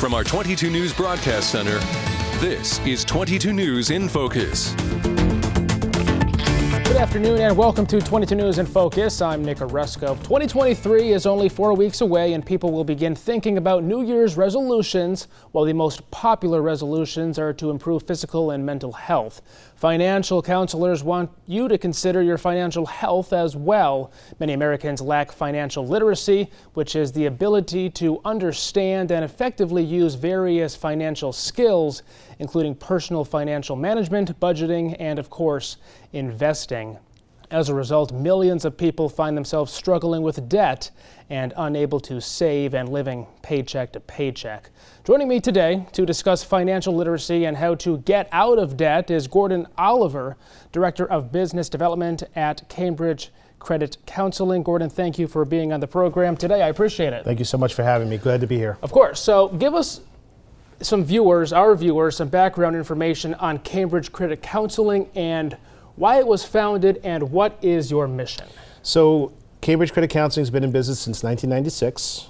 From our 22 News Broadcast Center, this is 22 News in Focus. Good afternoon and welcome to 22 News in Focus. I'm Nick Oresko. 2023 is only 4 weeks away and people will begin thinking about New Year's resolutions, while the most popular resolutions are to improve physical and mental health. Financial counselors want you to consider your financial health as well. Many Americans lack financial literacy, which is the ability to understand and effectively use various financial skills, including personal financial management, budgeting, and of course, investing. As a result, millions of people find themselves struggling with debt and unable to save and living paycheck to paycheck. Joining me today to discuss financial literacy and how to get out of debt is Gordon Oliver, Director of Business Development at Cambridge Credit Counseling. Gordon, thank you for being on the program today. I appreciate it. Thank you so much for having me. Glad to be here. Of course. So give us some some background information on Cambridge Credit Counseling and why it was founded and what is your mission. So Cambridge Credit Counseling has been in business since 1996.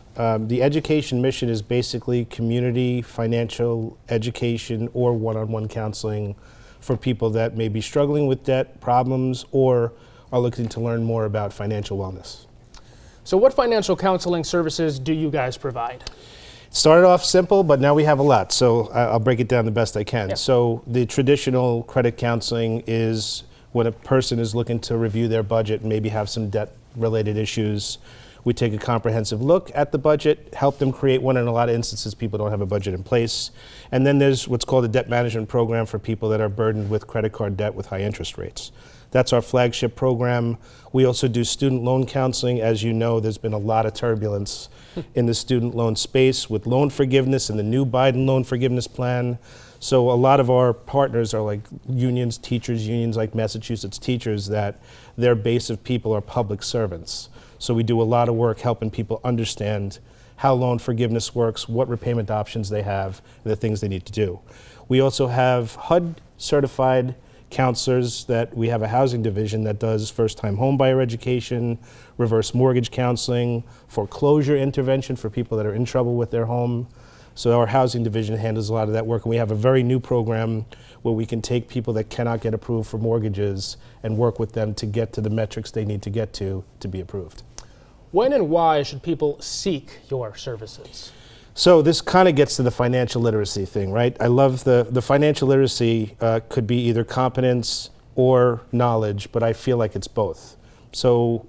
The education mission is basically community financial education or one-on-one counseling for people that may be struggling with debt problems or are looking to learn more about financial wellness. So what financial counseling services do you guys provide? Started off simple, but now we have a lot, so I'll break it down the best I can. Yep. So the traditional credit counseling is when a person is looking to review their budget and maybe have some debt-related issues. We take a comprehensive look at the budget, help them create one. In a lot of instances, people don't have a budget in place. And then there's what's called a debt management program for people that are burdened with credit card debt with high interest rates. That's our flagship program. We also do student loan counseling. As you know, there's been a lot of turbulence in the student loan space with loan forgiveness and the new Biden loan forgiveness plan. So a lot of our partners are like unions, teachers unions like Massachusetts Teachers, that their base of people are public servants. So we do a lot of work helping people understand how loan forgiveness works, what repayment options they have, and the things they need to do. We also have HUD certified counselors. That we have a housing division that does first-time homebuyer education, reverse mortgage counseling, foreclosure intervention for people that are in trouble with their home. So our housing division handles a lot of that work, and we have a very new program where we can take people that cannot get approved for mortgages and work with them to get to the metrics they need to get to be approved. When and why should people seek your services? So this kind of gets to the financial literacy thing, right? I love the financial literacy could be either competence or knowledge, but I feel like it's both. So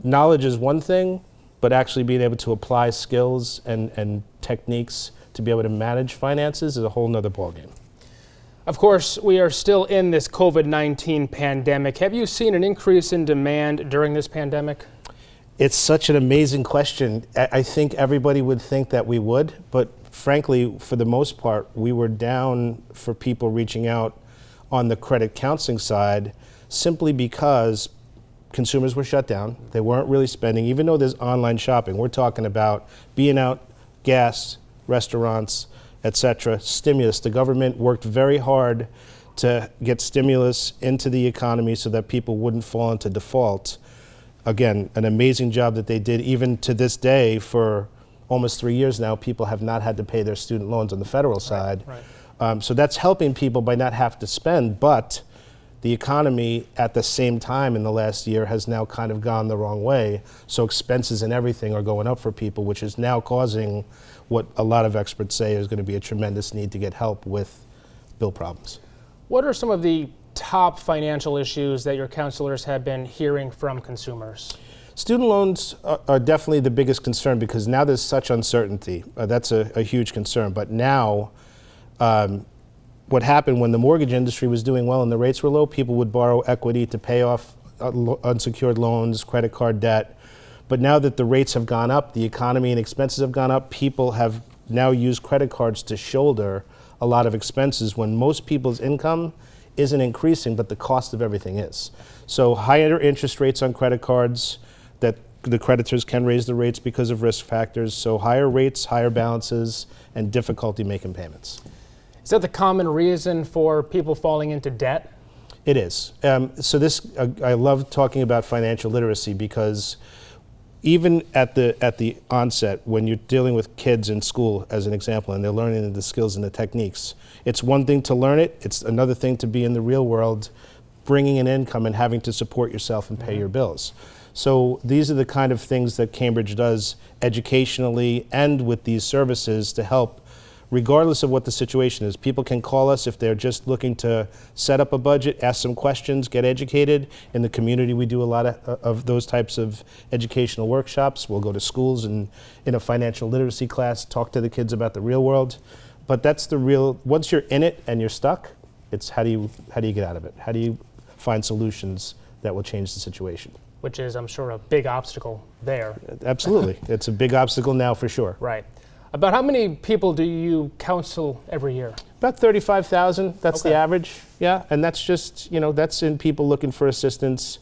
knowledge is one thing, but actually being able to apply skills and techniques to be able to manage finances is a whole nother ballgame. Of course, we are still in this COVID-19 pandemic. Have you seen an increase in demand during this pandemic? It's such an amazing question. I think everybody would think that we would, but frankly, for the most part, we were down for people reaching out on the credit counseling side simply because consumers were shut down. They weren't really spending, even though there's online shopping. We're talking about being out, gas, restaurants, etc. Stimulus. The government worked very hard to get stimulus into the economy so that people wouldn't fall into default. Again, an amazing job that they did. Even to this day, for almost 3 years now, people have not had to pay their student loans on the federal side. Right. So that's helping people by not have to spend, but the economy at the same time in the last year has now kind of gone the wrong way. So expenses and everything are going up for people, which is now causing what a lot of experts say is going to be a tremendous need to get help with bill problems. What are some of the top financial issues that your counselors have been hearing from consumers? Student loans are definitely the biggest concern because now there's such uncertainty. That's a huge concern. But now, what happened when the mortgage industry was doing well and the rates were low, people would borrow equity to pay off unsecured loans, credit card debt. But now that the rates have gone up, the economy and expenses have gone up, people have now used credit cards to shoulder a lot of expenses when most people's income isn't increasing, but the cost of everything is. So higher interest rates on credit cards, that the creditors can raise the rates because of risk factors. So higher rates, higher balances, and difficulty making payments. Is that the common reason for people falling into debt? It is. I love talking about financial literacy because even at the onset, when you're dealing with kids in school, as an example, and they're learning the skills and the techniques, it's one thing to learn it, it's another thing to be in the real world, bringing an income and having to support yourself and pay your bills. So these are the kind of things that Cambridge does educationally and with these services to help, regardless of what the situation is. People can call us if they're just looking to set up a budget, ask some questions, get educated. In the community, we do a lot of those types of educational workshops. We'll go to schools and in a financial literacy class, talk to the kids about the real world. But that's the real, once you're in it and you're stuck, it's how do you get out of it? How do you find solutions that will change the situation? Which is, I'm sure, a big obstacle there. Absolutely. It's a big obstacle now for sure. Right. About how many people do you counsel every year? About 35,000, that's Okay. the average, yeah. And that's just, that's in people looking for assistance.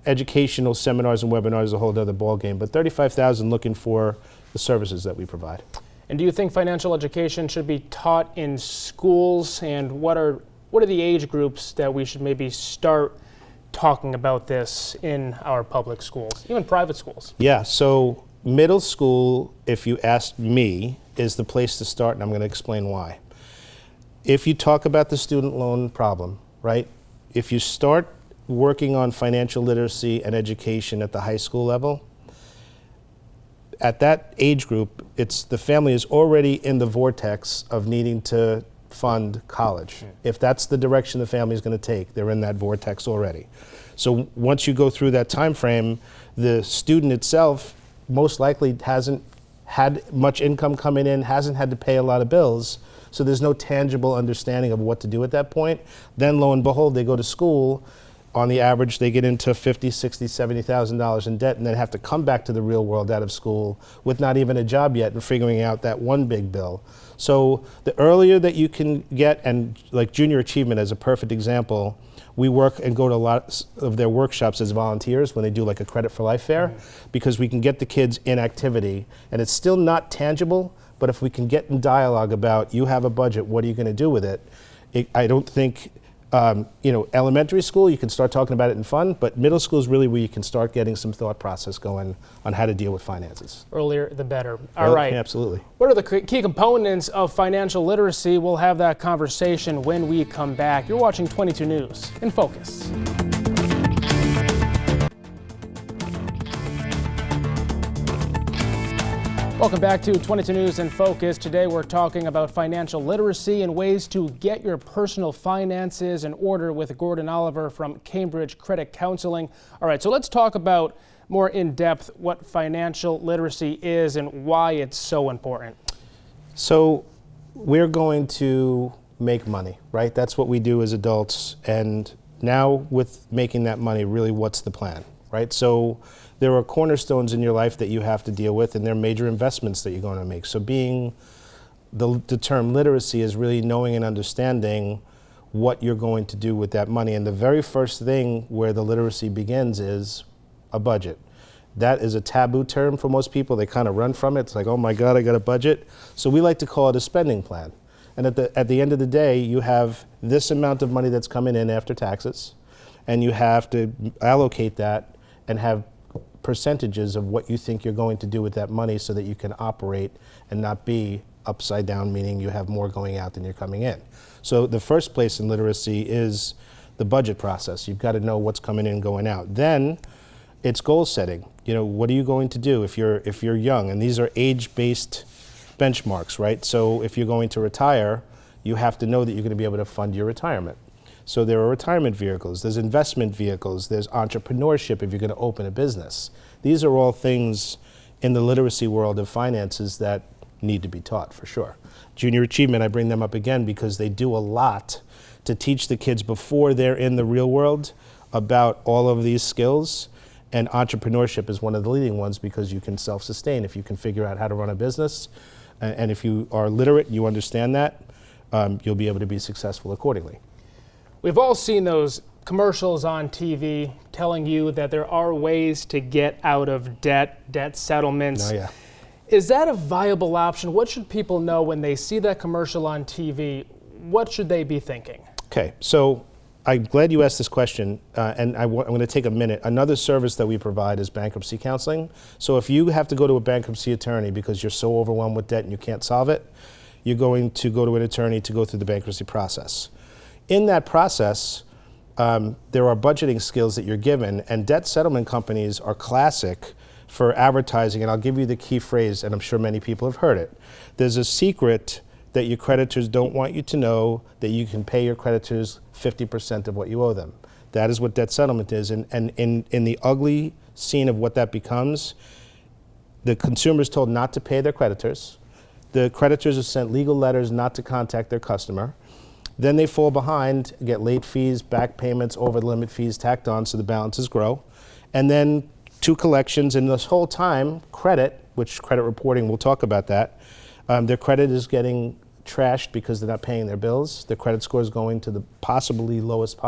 Educational seminars and webinars is a whole other ballgame, but 35,000 looking for the services that we provide. And do you think financial education should be taught in schools? And what are the age groups that we should maybe start talking about this in our public schools, even private schools? Yeah, so middle school, if you ask me, is the place to start, and I'm going to explain why. If you talk about the student loan problem, right? If you start working on financial literacy and education at the high school level, at that age group, the family is already in the vortex of needing to fund college. If that's the direction the family is going to take, they're in that vortex already. So once you go through that time frame, the student itself most likely hasn't had much income coming in, hasn't had to pay a lot of bills, so there's no tangible understanding of what to do at that point. Then lo and behold, they go to school. On the average, they get into $50,000, $60,000, $70,000 in debt and then have to come back to the real world out of school with not even a job yet and figuring out that one big bill. So the earlier that you can get, and like Junior Achievement as a perfect example, we work and go to a lot of their workshops as volunteers when they do like a Credit for Life fair, because we can get the kids in activity and it's still not tangible, but if we can get in dialogue about, you have a budget, what are you going to do with it? I don't think, elementary school, you can start talking about it in fun, but middle school is really where you can start getting some thought process going on how to deal with finances. Earlier, the better. All right. Absolutely. What are the key components of financial literacy? We'll have that conversation when we come back. You're watching 22 News in Focus. Welcome back to 22 News in Focus. Today we're talking about financial literacy and ways to get your personal finances in order with Gordon Oliver from Cambridge Credit Counseling. All right, so let's talk about more in depth what financial literacy is and why it's so important. So we're going to make money, right? That's what we do as adults. And now with making that money, really what's the plan, right? So there are cornerstones in your life that you have to deal with, and there are major investments that you're going to make. So being the term literacy is really knowing and understanding what you're going to do with that money. And the very first thing where the literacy begins is a budget. That is a taboo term for most people. They kind of run from it. It's like, oh my God, I got a budget. So we like to call it a spending plan. And at the end of the day, you have this amount of money that's coming in after taxes, and you have to allocate that and have percentages of what you think you're going to do with that money so that you can operate and not be upside down, meaning you have more going out than you're coming in. So the first place in literacy is the budget process. You've got to know what's coming in and going out. Then it's goal setting. What are you going to do if you're young? And these are age-based benchmarks, right? So if you're going to retire, you have to know that you're going to be able to fund your retirement. So there are retirement vehicles, there's investment vehicles, there's entrepreneurship if you're going to open a business. These are all things in the literacy world of finances that need to be taught for sure. Junior Achievement, I bring them up again because they do a lot to teach the kids before they're in the real world about all of these skills. And entrepreneurship is one of the leading ones because you can self-sustain if you can figure out how to run a business. And if you are literate, you understand that, you'll be able to be successful accordingly. We've all seen those commercials on TV telling you that there are ways to get out of debt settlements. Oh, yeah. Is that a viable option? What should people know when they see that commercial on TV? What should they be thinking? Okay, so I'm glad you asked this question, and I'm going to take a minute. Another service that we provide is bankruptcy counseling. So if you have to go to a bankruptcy attorney because you're so overwhelmed with debt and you can't solve it, you're going to go to an attorney to go through the bankruptcy process. In that process, there are budgeting skills that you're given, and debt settlement companies are classic for advertising, and I'll give you the key phrase, and I'm sure many people have heard it. There's a secret that your creditors don't want you to know, that you can pay your creditors 50% of what you owe them. That is what debt settlement is, and in the ugly scene of what that becomes, the consumer is told not to pay their creditors. The creditors are sent legal letters not to contact their customer. Then they fall behind, get late fees, back payments, over the limit fees tacked on, so the balances grow. And then 2 collections, and this whole time, credit, which credit reporting, we'll talk about that, their credit is getting trashed because they're not paying their bills. Their credit score is going to the possibly lowest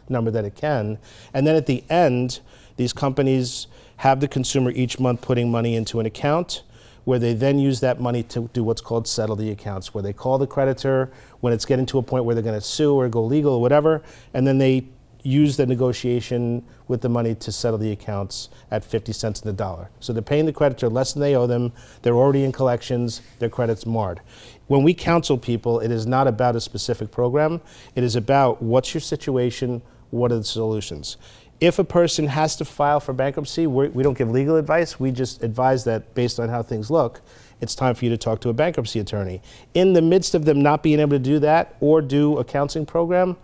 number that it can. And then at the end, these companies have the consumer each month putting money into an account where they then use that money to do what's called settle the accounts, where they call the creditor when it's getting to a point where they're going to sue or go legal or whatever, and then they use the negotiation with the money to settle the accounts at 50 cents on the dollar. So they're paying the creditor less than they owe them, they're already in collections, their credit's marred. When we counsel people, it is not about a specific program, it is about what's your situation, what are the solutions. If a person has to file for bankruptcy, we don't give legal advice, we just advise that based on how things look, it's time for you to talk to a bankruptcy attorney. In the midst of them not being able to do that or do a counseling program,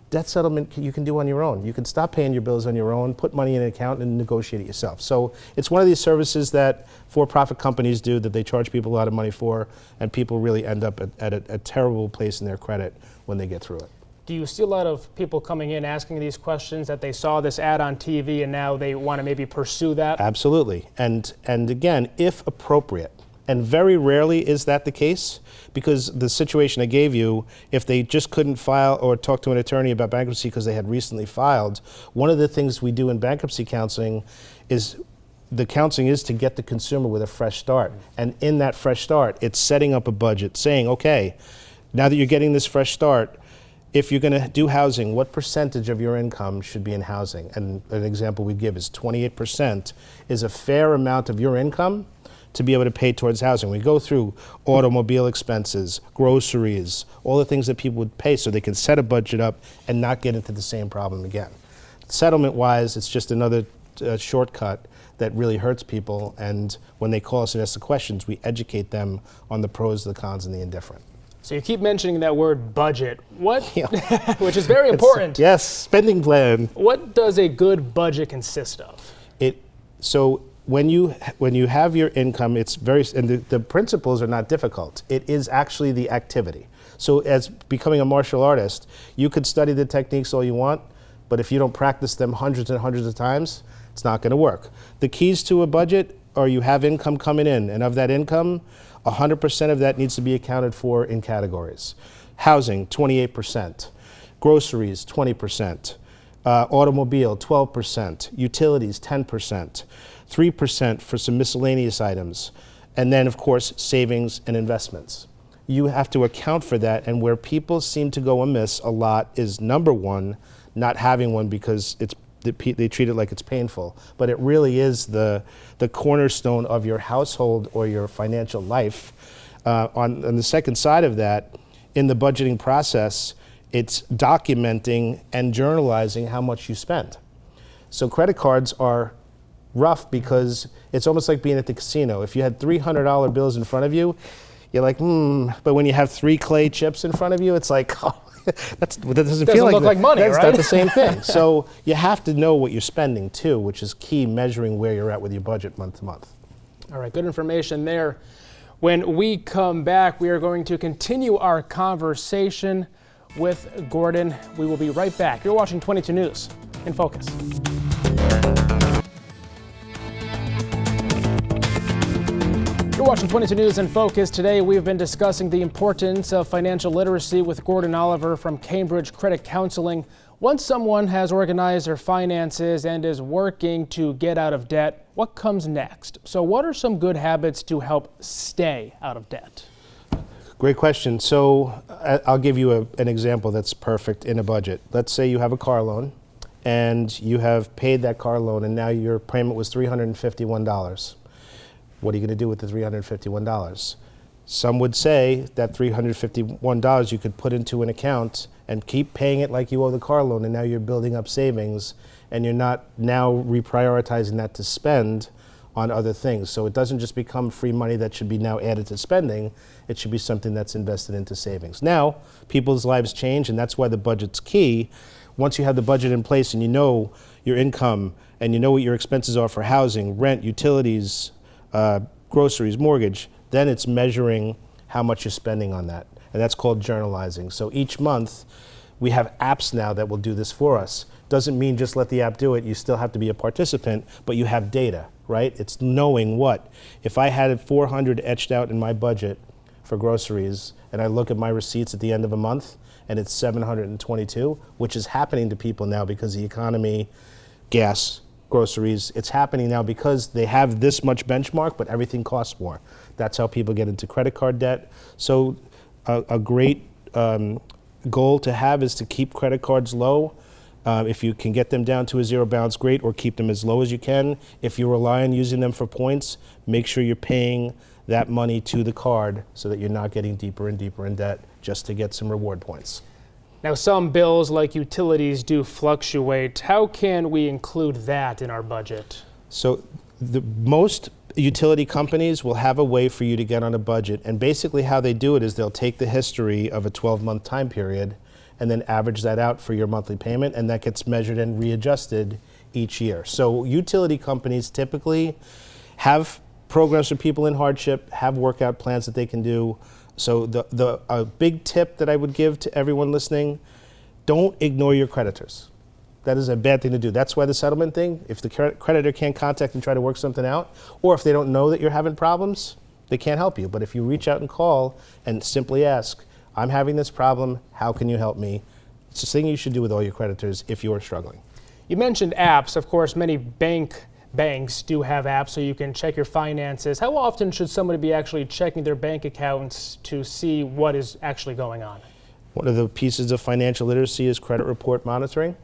debt settlement you can do on your own. You can stop paying your bills on your own, put money in an account, and negotiate it yourself. So it's one of these services that for-profit companies do that they charge people a lot of money for, and people really end up at a terrible place in their credit when they get through it. Do you see a lot of people coming in asking these questions that they saw this ad on TV and now they want to maybe pursue that? Absolutely. And again, if appropriate, and very rarely is that the case, because the situation I gave you, if they just couldn't file or talk to an attorney about bankruptcy because they had recently filed, one of the things we do in bankruptcy counseling is the counseling is to get the consumer with a fresh start. And in that fresh start, it's setting up a budget, saying, okay, now that you're getting this fresh start, if you're going to do housing, what percentage of your income should be in housing? And an example we give is 28% is a fair amount of your income to be able to pay towards housing. We go through automobile expenses, groceries, all the things that people would pay so they can set a budget up and not get into the same problem again. Settlement-wise, it's just another shortcut that really hurts people, and when they call us and ask the questions, we educate them on the pros, the cons, and the indifferent. So you keep mentioning that word budget, Yeah. which is very important. Yes, spending plan. What does a good budget consist of? So when you have your income, it's and the principles are not difficult. It is actually the activity. So as becoming a martial artist, you could study the techniques all you want, but if you don't practice them hundreds and hundreds of times, it's not going to work. The keys to a budget are you have income coming in, and of that income, 100% of that needs to be accounted for in categories. Housing, 28%. Groceries, 20%. Automobile, 12%. Utilities, 10%. 3% for some miscellaneous items. And then, of course, savings and investments. You have to account for that, and where people seem to go amiss a lot is, number one, not having one because they treat it like it's painful, but it really is the cornerstone of your household or your financial life. On the second side of that, in the budgeting process, it's documenting and journalizing how much you spend. So credit cards are rough because it's almost like being at the casino. If you had $300 bills in front of you, you're like, but when you have 3 clay chips in front of you, it's like, oh, that doesn't feel like money, that's right? not the same thing. So you have to know what you're spending too, which is key, measuring where you're at with your budget month to month. All right, good information there. When we come back, we are going to continue our conversation with Gordon. We will be right back. You're watching 22 News in Focus. You're watching 22 News in Focus. Today we've been discussing the importance of financial literacy with Gordon Oliver from Cambridge Credit Counseling. Once someone has organized their finances and is working to get out of debt, what comes next? So what are some good habits to help stay out of debt? Great question. So I'll give you an example that's perfect in a budget. Let's say you have a car loan and you have paid that car loan and now your payment was $351. What are you going to do with the $351? Some would say that $351 you could put into an account and keep paying it like you owe the car loan, and now you're building up savings and you're not now reprioritizing that to spend on other things. So it doesn't just become free money that should be now added to spending, it should be something that's invested into savings. Now, people's lives change, and that's why the budget's key. Once you have the budget in place and you know your income and you know what your expenses are for housing, rent, utilities, groceries, mortgage, then it's measuring how much you're spending on that. And that's called journalizing. So each month, we have apps now that will do this for us. Doesn't mean just let the app do it. You still have to be a participant, but you have data, right? It's knowing what. If I had 400 etched out in my budget for groceries, and I look at my receipts at the end of a month, and it's 722, which is happening to people now because the economy, gas, groceries, it's happening now because they have this much benchmark, but everything costs more. That's how people get into credit card debt. So a great goal to have is to keep credit cards low. If you can get them down to a zero balance, great, or keep them as low as you can. If you rely on using them for points, make sure you're paying that money to the card so that you're not getting deeper and deeper in debt just to get some reward points. Now, some bills like utilities do fluctuate. How can we include that in our budget? So most utility companies will have a way for you to get on a budget, and basically how they do it is they'll take the history of a 12-month time period and then average that out for your monthly payment, and that gets measured and readjusted each year. So utility companies typically have programs for people in hardship, have workout plans that they can do. So a big tip that I would give to everyone listening, don't ignore your creditors. That is a bad thing to do. That's why the settlement thing, if the creditor can't contact and try to work something out, or if they don't know that you're having problems, they can't help you. But if you reach out and call and simply ask, I'm having this problem, how can you help me? It's the thing you should do with all your creditors if you're struggling. You mentioned apps. Of course, many banks do have apps so you can check your finances. How often should somebody be actually checking their bank accounts to see what is actually going on? One of the pieces of financial literacy is credit report monitoring.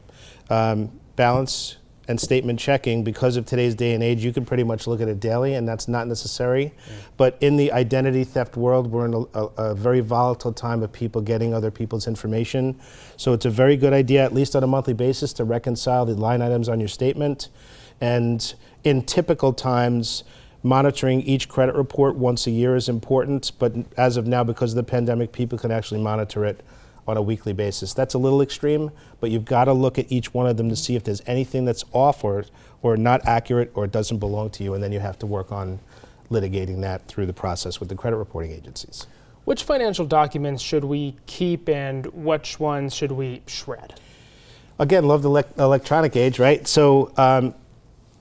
Balance and statement checking. Because of today's day and age, you can pretty much look at it daily, and that's not necessary. But in the identity theft world, we're in a very volatile time of people getting other people's information. So it's a very good idea, at least on a monthly basis, to reconcile the line items on your statement. And in typical times, monitoring each credit report once a year is important, but as of now, because of the pandemic, people can actually monitor it on a weekly basis. That's a little extreme, but you've got to look at each one of them to see if there's anything that's off or not accurate or it doesn't belong to you, and then you have to work on litigating that through the process with the credit reporting agencies. Which financial documents should we keep and which ones should we shred? Again, love the electronic age, right? So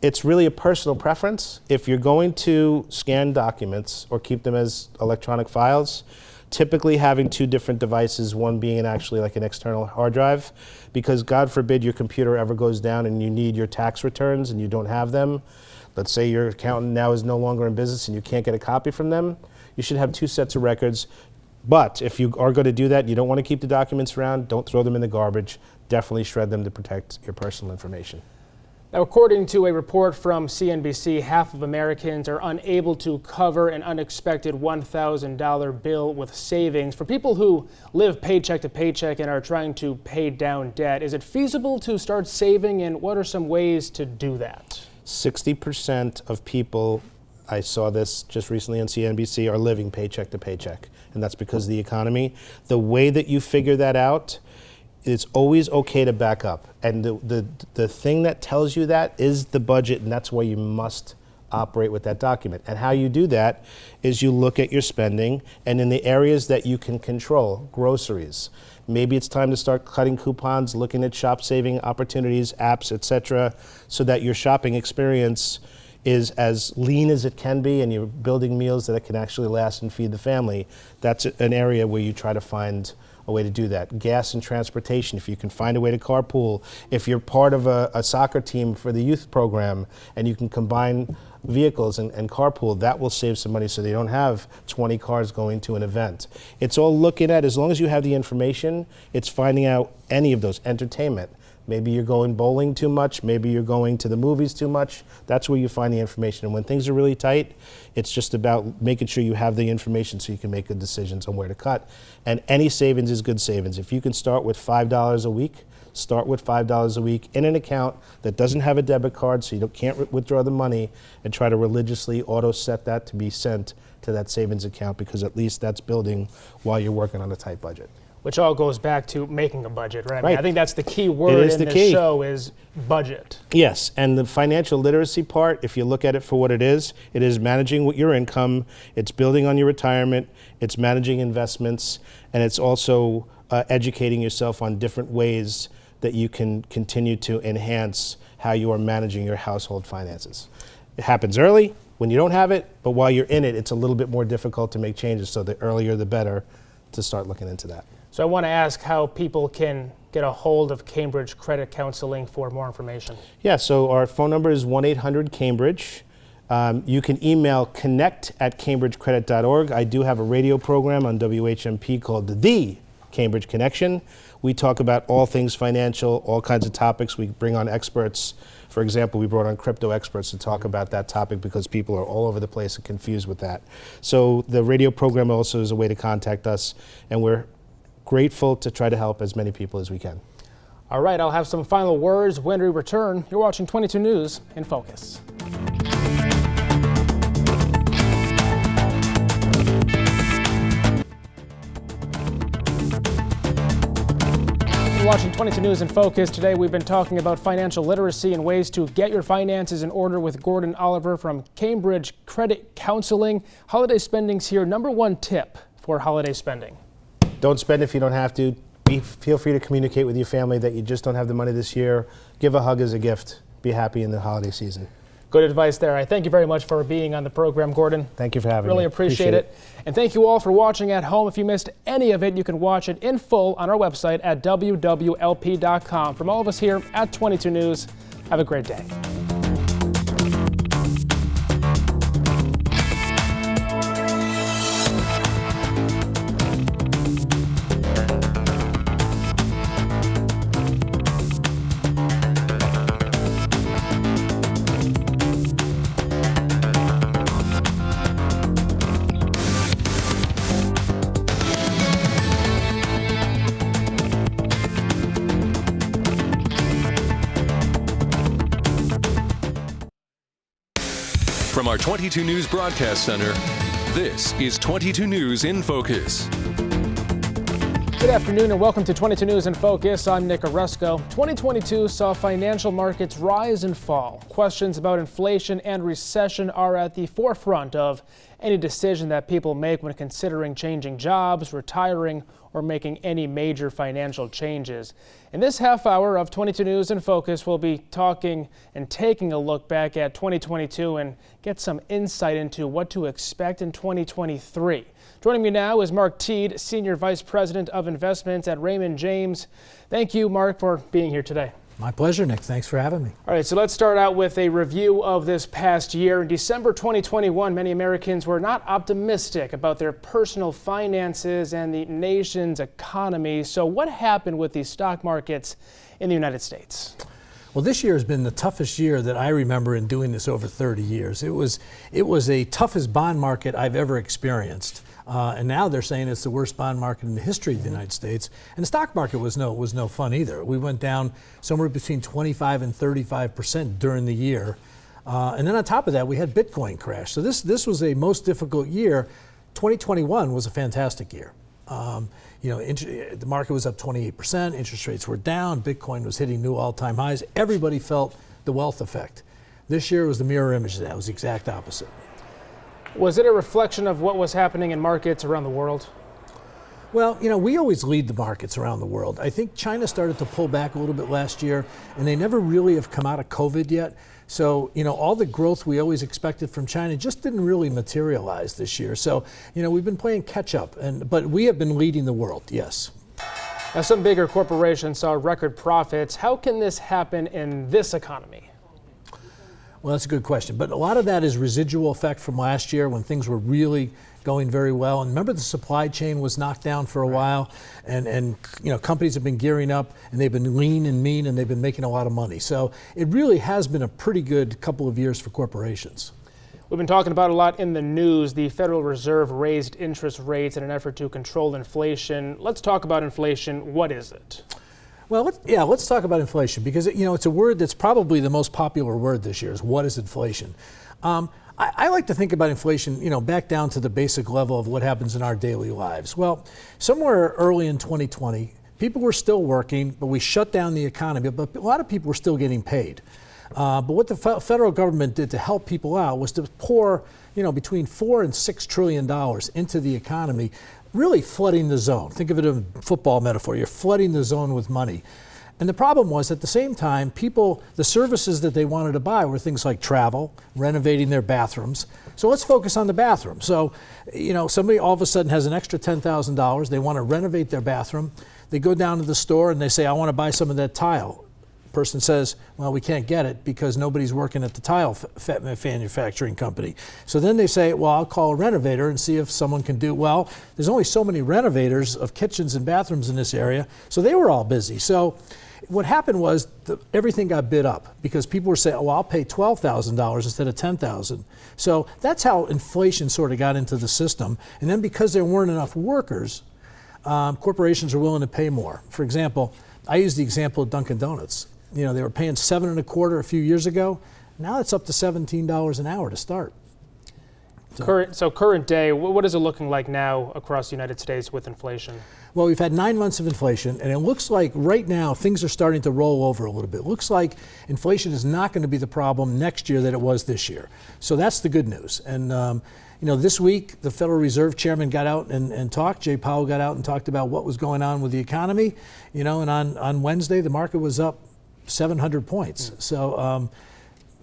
it's really a personal preference. If you're going to scan documents or keep them as electronic files, typically having two different devices, one being actually like an external hard drive, because God forbid your computer ever goes down and you need your tax returns and you don't have them. Let's say your accountant now is no longer in business and you can't get a copy from them. You should have two sets of records. But if you are going to do that, you don't want to keep the documents around, don't throw them in the garbage. Definitely shred them to protect your personal information. Now, according to a report from CNBC, half of Americans are unable to cover an unexpected $1,000 bill with savings. For people who live paycheck to paycheck and are trying to pay down debt, is it feasible to start saving, and what are some ways to do that? 60% of people, I saw this just recently on CNBC, are living paycheck to paycheck, and that's because of the economy. The way that you figure that out, it's always okay to back up. And the thing that tells you that is the budget, and that's why you must operate with that document. And how you do that is you look at your spending, and in the areas that you can control, groceries, maybe it's time to start cutting coupons, looking at shop saving opportunities, apps, etc., so that your shopping experience is as lean as it can be and you're building meals that it can actually last and feed the family, that's an area where you try to find a way to do that. Gas and transportation, if you can find a way to carpool. If you're part of a soccer team for the youth program and you can combine vehicles and carpool, that will save some money so they don't have 20 cars going to an event. It's all looking at, as long as you have the information, it's finding out any of those. Entertainment. Maybe you're going bowling too much, maybe you're going to the movies too much. That's where you find the information. And when things are really tight, it's just about making sure you have the information so you can make good decisions on where to cut. And any savings is good savings. If you can start with $5 a week, start with $5 a week in an account that doesn't have a debit card so you can't withdraw the money, and try to religiously auto set that to be sent to that savings account, because at least that's building while you're working on a tight budget. Which all goes back to making a budget, right? Right. I think that's the key word in this show is budget. Yes, and the financial literacy part, if you look at it for what it is managing your income, it's building on your retirement, it's managing investments, and it's also educating yourself on different ways that you can continue to enhance how you are managing your household finances. It happens early when you don't have it, but while you're in it, it's a little bit more difficult to make changes, so the earlier the better to start looking into that. So I want to ask how people can get a hold of Cambridge Credit Counseling for more information. Yeah, so our phone number is 1-800-CAMBRIDGE. You can email connect@cambridgecredit.org. I do have a radio program on WHMP called The Cambridge Connection. We talk about all things financial, all kinds of topics. We bring on experts. For example, we brought on crypto experts to talk about that topic because people are all over the place and confused with that. So the radio program also is a way to contact us, and we're grateful to try to help as many people as we can. All right, I'll have some final words when we return. You're watching 22 News in Focus. You're watching 22 News in Focus. Today we've been talking about financial literacy and ways to get your finances in order with Gordon Oliver from Cambridge Credit Counseling. Holiday spending's here. Number one tip for holiday spending. Don't spend if you don't have to. Feel free to communicate with your family that you just don't have the money this year. Give a hug as a gift. Be happy in the holiday season. Good advice there. I thank you very much for being on the program, Gordon. Thank you for having me. Really appreciate it. And thank you all for watching at home. If you missed any of it, you can watch it in full on our website at wwlp.com. From all of us here at 22 News, have a great day. From our 22 News Broadcast Center, this is 22 News in Focus. Good afternoon and welcome to 22 News in Focus. I'm Nick Oresco. 2022 saw financial markets rise and fall. Questions about inflation and recession are at the forefront of any decision that people make when considering changing jobs, retiring, or making any major financial changes. In this half hour of 22 News in Focus, we'll be talking and taking a look back at 2022 and get some insight into what to expect in 2023. Joining me now is Mark Teed, Senior Vice President of Investments at Raymond James. Thank you, Mark, for being here today. My pleasure, Nick. Thanks for having me. All right, so let's start out with a review of this past year. In December 2021, many Americans were not optimistic about their personal finances and the nation's economy. So what happened with the stock markets in the United States? Well, this year has been the toughest year that I remember in doing this over 30 years. It was the toughest bond market I've ever experienced. And now they're saying it's the worst bond market in the history of the United States. And the stock market was no fun either. We went down somewhere between 25 and 35% during the year. And then on top of that, we had Bitcoin crash. So this was a most difficult year. 2021 was a fantastic year. The market was up 28%, interest rates were down, Bitcoin was hitting new all-time highs. Everybody felt the wealth effect. This year was the mirror image of that. It was the exact opposite. Was it a reflection of what was happening in markets around the world? Well, we always lead the markets around the world. I think China started to pull back a little bit last year, and they never really have come out of COVID yet. So, all the growth we always expected from China just didn't really materialize this year. So, we've been playing catch up, but we have been leading the world, yes. Now, some bigger corporations saw record profits. How can this happen in this economy? Well, that's a good question. But a lot of that is residual effect from last year when things were really going very well. And remember, the supply chain was knocked down for a while, and companies have been gearing up, and they've been lean and mean, and they've been making a lot of money. So it really has been a pretty good couple of years for corporations. We've been talking about a lot in the news. The Federal Reserve raised interest rates in an effort to control inflation. Let's talk about inflation. What is it? Well, let's talk about inflation, because it's a word that's probably the most popular word this year. Is what is inflation? I like to think about inflation, back down to the basic level of what happens in our daily lives. Well, somewhere early in 2020, people were still working, but we shut down the economy. But a lot of people were still getting paid. But what the federal government did to help people out was to pour, between $4 and $6 trillion into the economy, really flooding the zone. Think of it as a football metaphor. You're flooding the zone with money. And the problem was, at the same time, the services that they wanted to buy were things like travel, renovating their bathrooms. So let's focus on the bathroom. So, somebody all of a sudden has an extra $10,000. They want to renovate their bathroom. They go down to the store and they say, I want to buy some of that tile. Person says, well, we can't get it because nobody's working at the tile manufacturing company. So then they say, well, I'll call a renovator and see if someone can do. Well, there's only so many renovators of kitchens and bathrooms in this area, so they were all busy. So what happened was everything got bid up because people were saying, oh, I'll pay $12,000 instead of $10,000. So that's how inflation sort of got into the system. And then because there weren't enough workers, corporations are willing to pay more. For example, I use the example of Dunkin' Donuts. They were paying $7.25 a few years ago. Now it's up to $17 an hour to start. Current day, what is it looking like now across the United States with inflation? Well, we've had 9 months of inflation, and it looks like right now things are starting to roll over a little bit. It looks like inflation is not going to be the problem next year that it was this year. So that's the good news. And this week, the Federal Reserve Chairman got out and talked. Jay Powell got out and talked about what was going on with the economy. And on Wednesday, the market was up 700 points. So,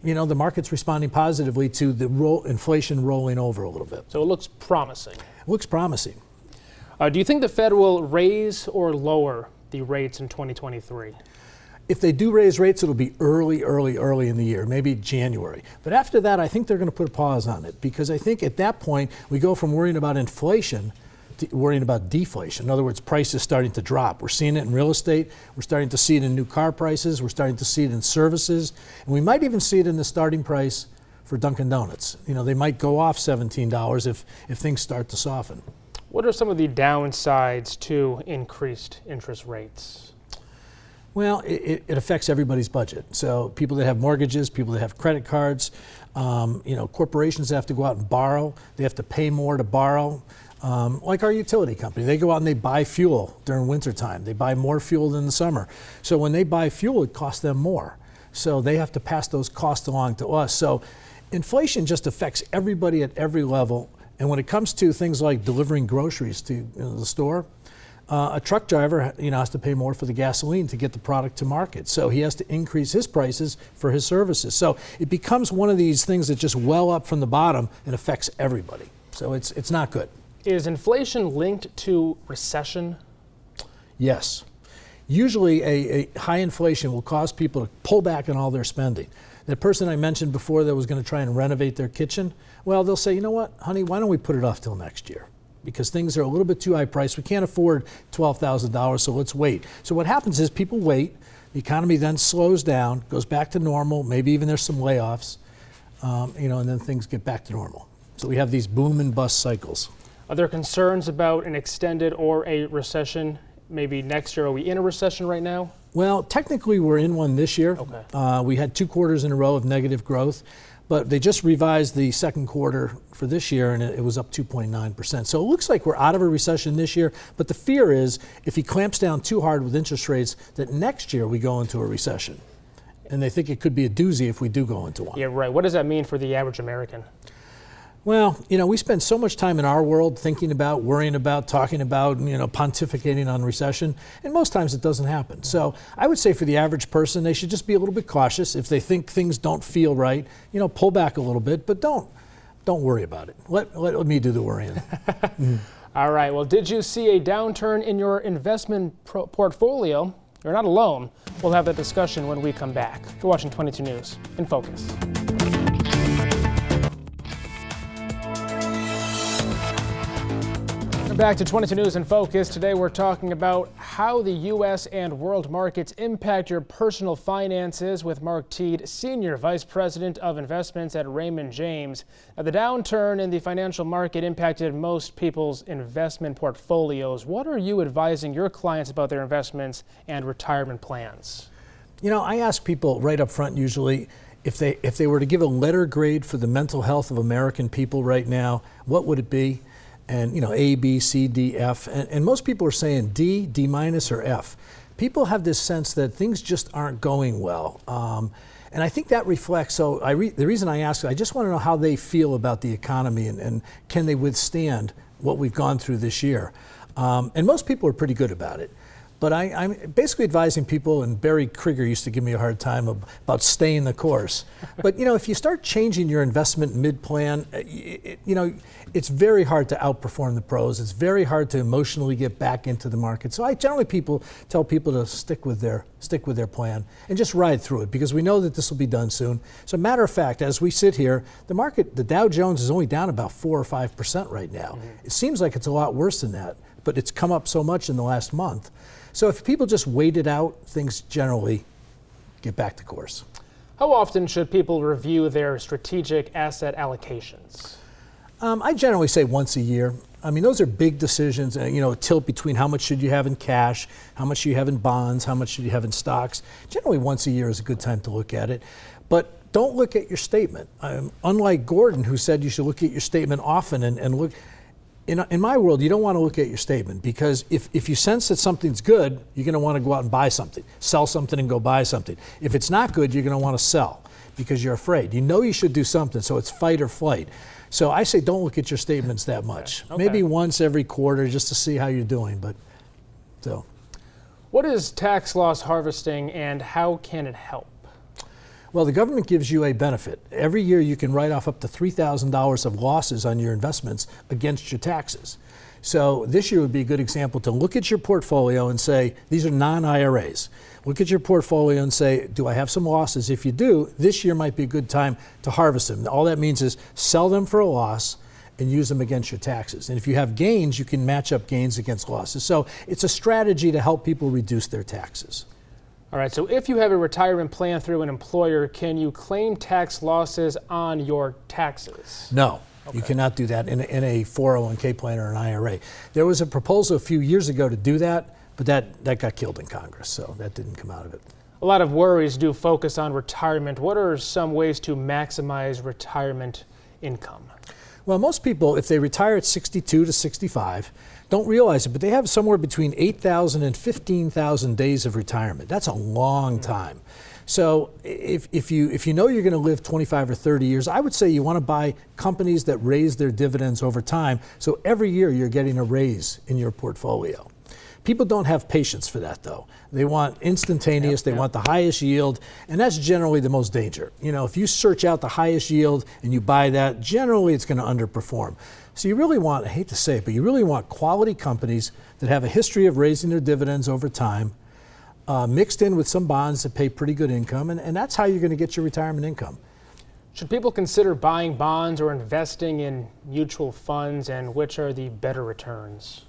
the market's responding positively to the inflation rolling over a little bit. So it looks promising. It looks promising. Do you think the Fed will raise or lower the rates in 2023? If they do raise rates, it'll be early in the year, maybe January. But after that, I think they're going to put a pause on it, because I think at that point, we go from worrying about inflation to worrying about deflation. In other words, prices starting to drop. We're seeing it in real estate. We're starting to see it in new car prices. We're starting to see it in services. And we might even see it in the starting price for Dunkin' Donuts. They might go off $17 if things start to soften. What are some of the downsides to increased interest rates? Well, it affects everybody's budget. So people that have mortgages, people that have credit cards, corporations have to go out and borrow. They have to pay more to borrow. Like our utility company, they go out and they buy fuel during wintertime. They buy more fuel than the summer. So when they buy fuel, it costs them more. So they have to pass those costs along to us. So inflation just affects everybody at every level. And when it comes to things like delivering groceries to the store, a truck driver has to pay more for the gasoline to get the product to market. So he has to increase his prices for his services. So it becomes one of these things that just well up from the bottom and affects everybody. So it's not good. Is inflation linked to recession? Yes. Usually a high inflation will cause people to pull back on all their spending. That person I mentioned before that was going to try and renovate their kitchen, well, they'll say, you know what, honey, why don't we put it off till next year? Because things are a little bit too high priced. We can't afford $12,000, so let's wait. So what happens is people wait, the economy then slows down, goes back to normal, maybe even there's some layoffs, and then things get back to normal. So we have these boom and bust cycles. Are there concerns about an extended or a recession maybe next year? Are we in a recession right now? Well, technically we're in one this year. Okay. We had 2 quarters in a row of negative growth, but they just revised the second quarter for this year and it was up 2.9%. So it looks like we're out of a recession this year, but the fear is if he clamps down too hard with interest rates that next year we go into a recession. And they think it could be a doozy if we do go into one. Yeah, right. What does that mean for the average American? Well, we spend so much time in our world thinking about, worrying about, talking about, pontificating on recession, and most times it doesn't happen. So I would say for the average person, they should just be a little bit cautious. If they think things don't feel right, pull back a little bit, but don't worry about it. Let me do the worrying. All right, well, did you see a downturn in your investment portfolio? You're not alone. We'll have that discussion when we come back. You're watching 22 News in Focus. Back to 22 News in Focus. Today we're talking about how the U.S. and world markets impact your personal finances with Mark Teed, Senior Vice President of Investments at Raymond James. Now, the downturn in the financial market impacted most people's investment portfolios. What are you advising your clients about their investments and retirement plans? I ask people right up front usually if they were to give a letter grade for the mental health of American people right now, what would it be? And A, B, C, D, F, and most people are saying D, D minus, or F. People have this sense that things just aren't going well, and I think that reflects. So the reason I ask, I just want to know how they feel about the economy and can they withstand what we've gone through this year. And most people are pretty good about it. But I'm basically advising people, and Barry Krieger used to give me a hard time about staying the course. But if you start changing your investment mid-plan, it's very hard to outperform the pros. It's very hard to emotionally get back into the market. So I generally tell people to stick with their plan and just ride through it, because we know that this will be done soon. So matter of fact, as we sit here, the Dow Jones is only down about 4 or 5% right now. Mm-hmm. It seems like it's a lot worse than that, but it's come up so much in the last month. So if people just wait it out, things generally get back to course. How often should people review their strategic asset allocations? I generally say once a year. I mean, those are big decisions, a tilt between how much should you have in cash, how much should you have in bonds, how much should you have in stocks. Generally once a year is a good time to look at it. But don't look at your statement. Unlike Gordon, who said you should look at your statement often and look. In my world, you don't want to look at your statement, because if you sense that something's good, you're going to want to go out and buy something, sell something and go buy something. If it's not good, you're going to want to sell because you're afraid. You should do something, so it's fight or flight. So I say don't look at your statements that much. Okay. Maybe once every quarter just to see how you're doing. What is tax loss harvesting and how can it help? Well, the government gives you a benefit. Every year you can write off up to $3,000 of losses on your investments against your taxes. So this year would be a good example to look at your portfolio and say, these are non-IRAs. Look at your portfolio and say, do I have some losses? If you do, this year might be a good time to harvest them. All that means is sell them for a loss and use them against your taxes. And if you have gains, you can match up gains against losses. So it's a strategy to help people reduce their taxes. All right, so if you have a retirement plan through an employer, can you claim tax losses on your taxes? No, okay. You cannot do that in a 401k plan or an IRA. There was a proposal a few years ago to do that, but that got killed in Congress, so that didn't come out of it. A lot of worries do focus on retirement. What are some ways to maximize retirement income? Well, most people, if they retire at 62 to 65, don't realize it, but they have somewhere between 8,000 and 15,000 days of retirement. That's a long time. So if you know you're going to live 25 or 30 years, I would say you want to buy companies that raise their dividends over time. So every year you're getting a raise in your portfolio. People don't have patience for that, though. They want instantaneous, they want the highest yield, and that's generally the most danger. If you search out the highest yield and you buy that, generally it's going to underperform. So you really want, I hate to say it, but you really want quality companies that have a history of raising their dividends over time, mixed in with some bonds that pay pretty good income, and that's how you're going to get your retirement income. Should people consider buying bonds or investing in mutual funds, and which are the better returns?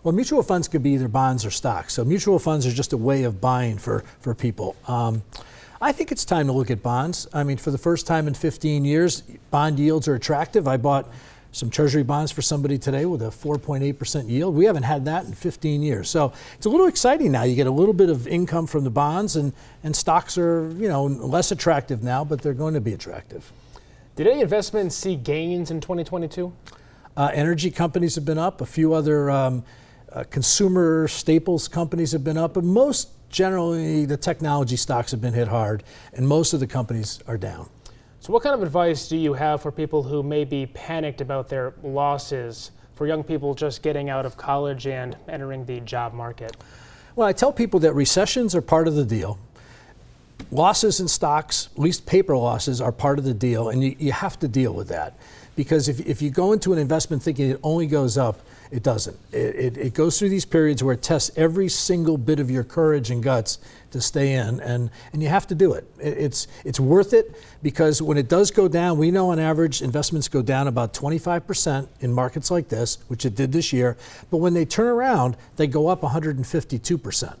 Well, mutual funds could be either bonds or stocks. So mutual funds are just a way of buying for people. I think it's time to look at bonds. I mean, for the first time in 15 years, bond yields are attractive. I bought some treasury bonds for somebody today with a 4.8% yield. We haven't had that in 15 years. So it's a little exciting now. You get a little bit of income from the bonds, and stocks are, less attractive now, but they're going to be attractive. Did any investments see gains in 2022? Energy companies have been up. A few other consumer staples companies have been up, but most generally the technology stocks have been hit hard, and most of the companies are down. So what kind of advice do you have for people who may be panicked about their losses, for young people just getting out of college and entering the job market? Well, I tell people that recessions are part of the deal. Losses in stocks, at least paper losses, are part of the deal, and you have to deal with that. Because if you go into an investment thinking it only goes up, it doesn't. It goes through these periods where it tests every single bit of your courage and guts to stay in, and you have to do it. It's worth it, because when it does go down, we know on average investments go down about 25% in markets like this, which it did this year, but when they turn around, they go up 152%.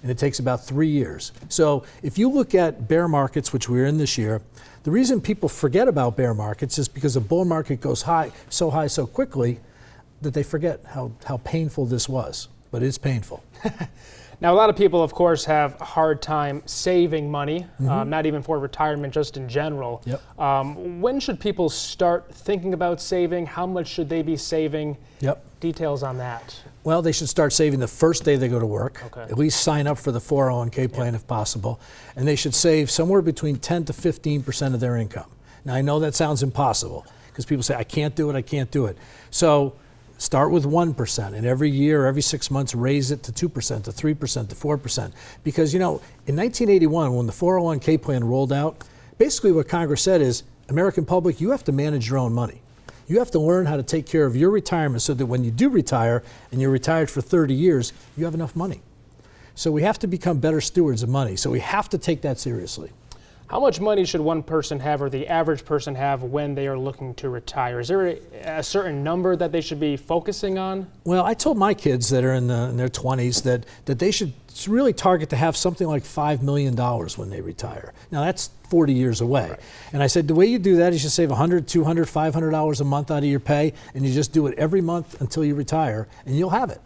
And it takes about 3 years. So if you look at bear markets, which we're in this year, the reason people forget about bear markets is because a bull market goes high so quickly that they forget how painful this was. But it's painful. Now, a lot of people, of course, have a hard time saving money, not even for retirement, just in general. Yep. When should people start thinking about saving? How much should they be saving? Yep. Details on that. Well, they should start saving the first day they go to work. Okay. At least sign up for the 401k plan if possible. And they should save somewhere between 10 to 15% of their income. Now, I know that sounds impossible because people say, I can't do it. So start with 1%, and every year, every 6 months, raise it to 2%, to 3%, to 4%. Because, in 1981, when the 401k plan rolled out, basically what Congress said is, American public, you have to manage your own money. You have to learn how to take care of your retirement so that when you do retire, and you're retired for 30 years, you have enough money. So we have to become better stewards of money. So we have to take that seriously. How much money should one person have, or the average person have, when they are looking to retire? Is there a certain number that they should be focusing on? Well, I told my kids that are in their 20s that they should really target to have something like $5 million when they retire. Now, that's 40 years away. Right. And I said, the way you do that is you save $100, $200, $500 a month out of your pay, and you just do it every month until you retire, and you'll have it.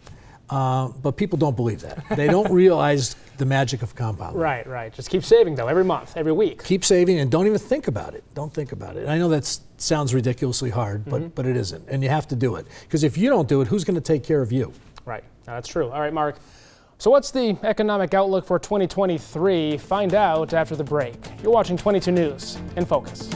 But people don't believe that. They don't realize the magic of compounding. Right. Just keep saving, though, every month, every week. Keep saving, and don't even think about it. Don't think about it. I know that sounds ridiculously hard, but it isn't. And you have to do it. Because if you don't do it, who's going to take care of you? Right. No, that's true. All right, Mark. So what's the economic outlook for 2023? Find out after the break. You're watching 22 News in Focus.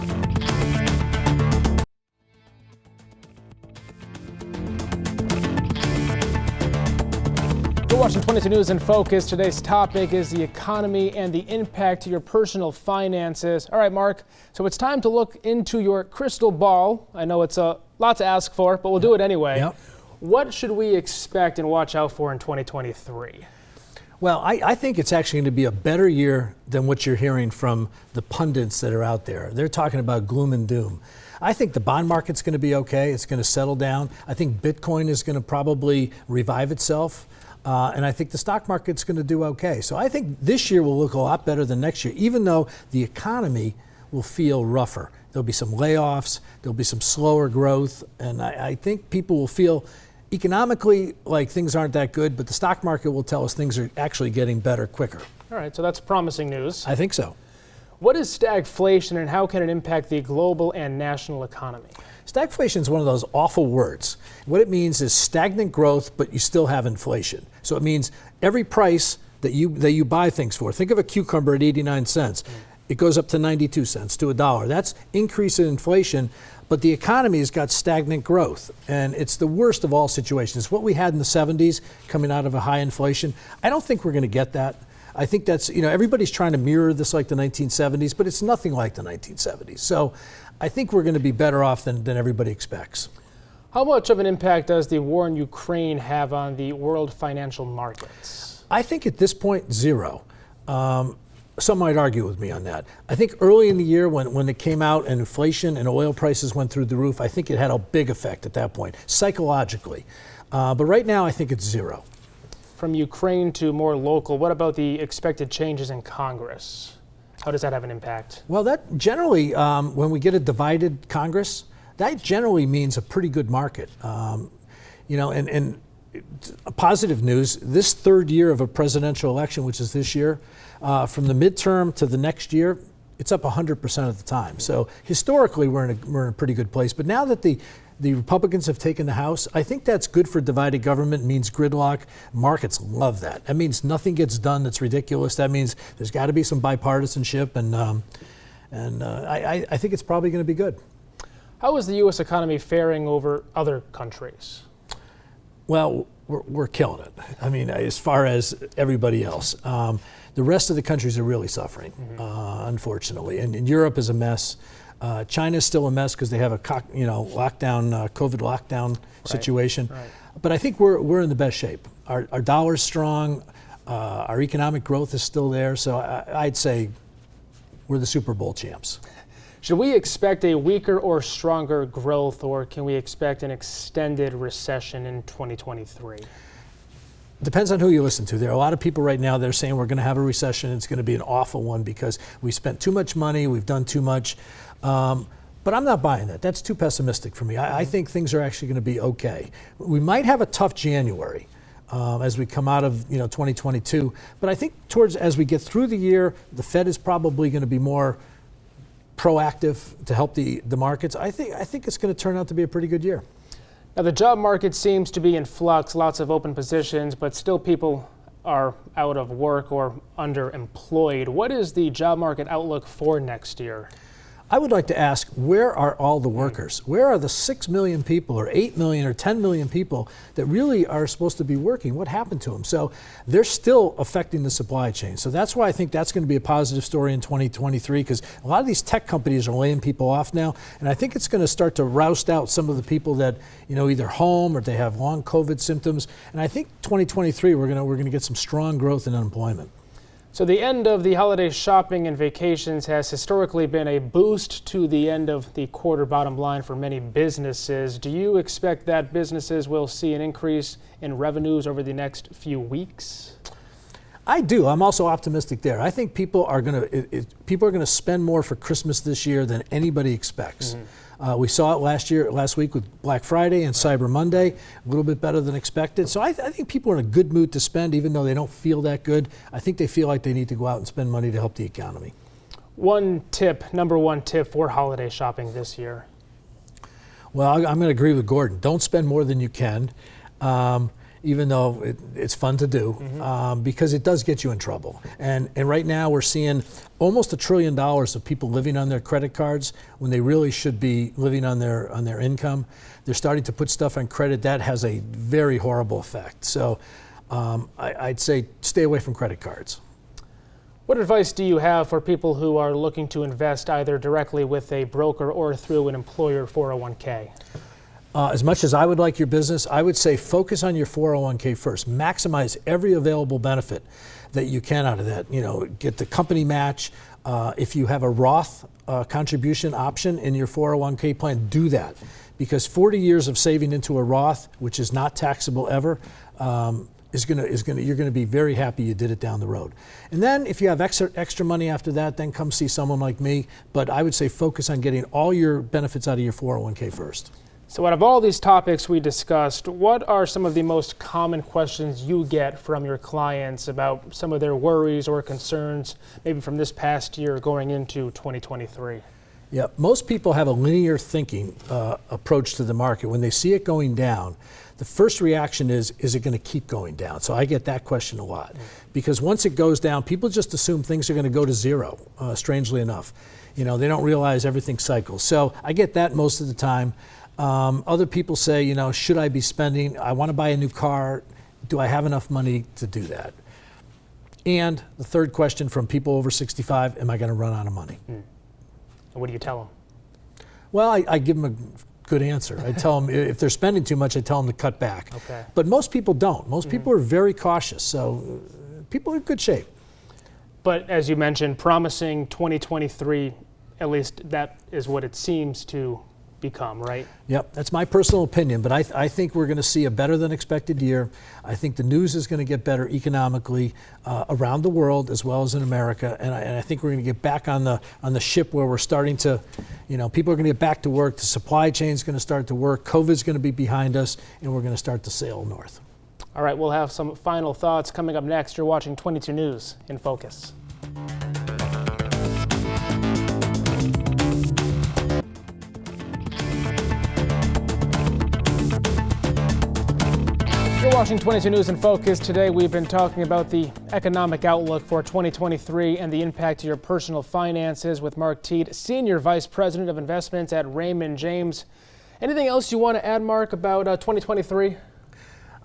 You're watching 22 News in Focus. Today's topic is the economy and the impact to your personal finances. All right, Mark, so it's time to look into your crystal ball. I know it's a lot to ask for, but we'll do it anyway. Yep. What should we expect and watch out for in 2023? Well, I think it's actually going to be a better year than what you're hearing from the pundits that are out there. They're talking about gloom and doom. I think the bond market's going to be okay. It's going to settle down. I think Bitcoin is going to probably revive itself. And I think the stock market's going to do okay. So I think this year will look a lot better than next year, even though the economy will feel rougher. There'll be some layoffs, there'll be some slower growth, and I think people will feel economically like things aren't that good, but the stock market will tell us things are actually getting better quicker. All right, so that's promising news. I think so. What is stagflation, and how can it impact the global and national economy? Stagflation is one of those awful words. What it means is stagnant growth, but you still have inflation. So it means every price that you buy things for. Think of a cucumber at 89 cents. It goes up to 92 cents, to $1. That's increase in inflation, but the economy has got stagnant growth. And it's the worst of all situations. It's what we had in the 70s coming out of a high inflation. I don't think we're going to get that. I think that's, everybody's trying to mirror this like the 1970s, but it's nothing like the 1970s. So I think we're going to be better off than everybody expects. How much of an impact does the war in Ukraine have on the world financial markets? I think at this point, zero. Some might argue with me on that. I think early in the year when it came out and inflation and oil prices went through the roof, I think it had a big effect at that point, psychologically. But right now, I think it's zero. From Ukraine to more local, what about the expected changes in Congress? How does that have an impact? Well, that generally, when we get a divided Congress, that generally means a pretty good market. And positive news, this third year of a presidential election, which is this year, from the midterm to the next year, it's up 100% of the time. So historically, we're in a pretty good place. But now that the Republicans have taken the House, I think that's good for divided government. It means gridlock. Markets love that. That means nothing gets done that's ridiculous. That means there's got to be some bipartisanship, and And I think it's probably going to be good. How is the U.S. economy faring over other countries? Well, we're killing it. I mean, as far as everybody else. The rest of the countries are really suffering, unfortunately. And Europe is a mess. China is still a mess because they have a lockdown, COVID lockdown situation. Right. But I think we're in the best shape. Our dollar's strong. Our economic growth is still there. So I'd say we're the Super Bowl champs. Should we expect a weaker or stronger growth, or can we expect an extended recession in 2023? Depends on who you listen to. There are a lot of people right now that are saying we're going to have a recession. It's going to be an awful one because we spent too much money, we've done too much. But I'm not buying that. That's too pessimistic for me. I think things are actually going to be okay. We might have a tough January as we come out of 2022. But I think as we get through the year, the Fed is probably going to be more proactive to help the markets. I think it's going to turn out to be a pretty good year. Now, the job market seems to be in flux, lots of open positions, but still people are out of work or underemployed. What is the job market outlook for next year? I would like to ask, where are all the workers? Where are the 6 million people or 8 million or 10 million people that really are supposed to be working? What happened to them? So they're still affecting the supply chain. So that's why I think that's going to be a positive story in 2023, because a lot of these tech companies are laying people off now. And I think it's going to start to roust out some of the people that, either home or they have long COVID symptoms. And I think 2023, we're going to get some strong growth in unemployment. So the end of the holiday shopping and vacations has historically been a boost to the end of the quarter bottom line for many businesses. Do you expect that businesses will see an increase in revenues over the next few weeks? I do. I'm also optimistic there. I think people are going to spend more for Christmas this year than anybody expects. We saw it last week with Black Friday and Cyber Monday, a little bit better than expected. So I think people are in a good mood to spend, even though they don't feel that good. I think they feel like they need to go out and spend money to help the economy. Number one tip for holiday shopping this year. Well, I'm going to agree with Gordon. Don't spend more than you can. Even though it's fun to do, because it does get you in trouble. And right now we're seeing almost $1 trillion of people living on their credit cards when they really should be living on their income. They're starting to put stuff on credit. That has a very horrible effect. So I'd say stay away from credit cards. What advice do you have for people who are looking to invest either directly with a broker or through an employer 401k? As much as I would like your business, I would say focus on your 401k first. Maximize every available benefit that you can out of that. Get the company match. If you have a Roth contribution option in your 401k plan, do that. Because 40 years of saving into a Roth, which is not taxable ever, you're going to be very happy you did it down the road. And then if you have extra money after that, then come see someone like me. But I would say focus on getting all your benefits out of your 401k first. So out of all these topics we discussed, what are some of the most common questions you get from your clients about some of their worries or concerns, maybe from this past year going into 2023? Yeah, most people have a linear thinking approach to the market. When they see it going down, the first reaction is it going to keep going down? So I get that question a lot. Because once it goes down, people just assume things are going to go to zero, strangely enough. They don't realize everything cycles. So I get that most of the time. Other people say, should I be spending? I want to buy a new car. Do I have enough money to do that? And the third question from people over 65, am I going to run out of money? And what do you tell them? Well, I give them a good answer. I tell them if they're spending too much, I tell them to cut back. Okay. But most people don't. Most people are very cautious. So people are in good shape. But as you mentioned, promising 2023, at least that is what it seems to become, right? Yep, that's my personal opinion, but I think we're going to see a better than expected year. I think the news is going to get better economically around the world as well as in America, and I think we're going to get back on the ship where we're starting to, people are going to get back to work. The supply chain is going to start to work. COVID's going to be behind us, and we're going to start to sail north. All right, we'll have some final thoughts coming up next. You're watching 22 News in Focus. You're watching 22 News in Focus. Today we've been talking about the economic outlook for 2023 and the impact to your personal finances with Mark Teed, Senior Vice President of Investments at Raymond James. Anything else you want to add, Mark, about 2023?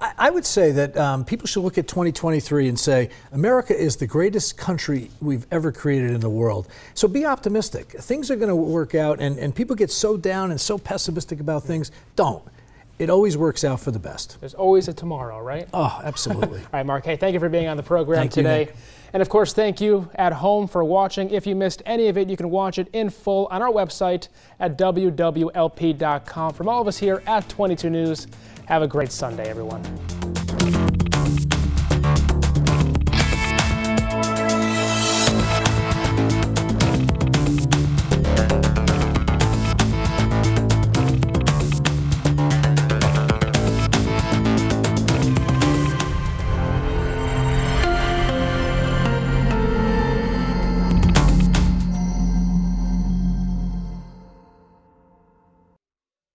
I would say that people should look at 2023 and say, America is the greatest country we've ever created in the world. So be optimistic. Things are going to work out, and people get so down and so pessimistic about things. Don't. It always works out for the best. There's always a tomorrow, right? Oh, absolutely. All right, Mark. Hey, thank you for being on the program today. Nick. And of course, thank you at home for watching. If you missed any of it, you can watch it in full on our website at wwlp.com. From all of us here at 22 News, have a great Sunday, everyone.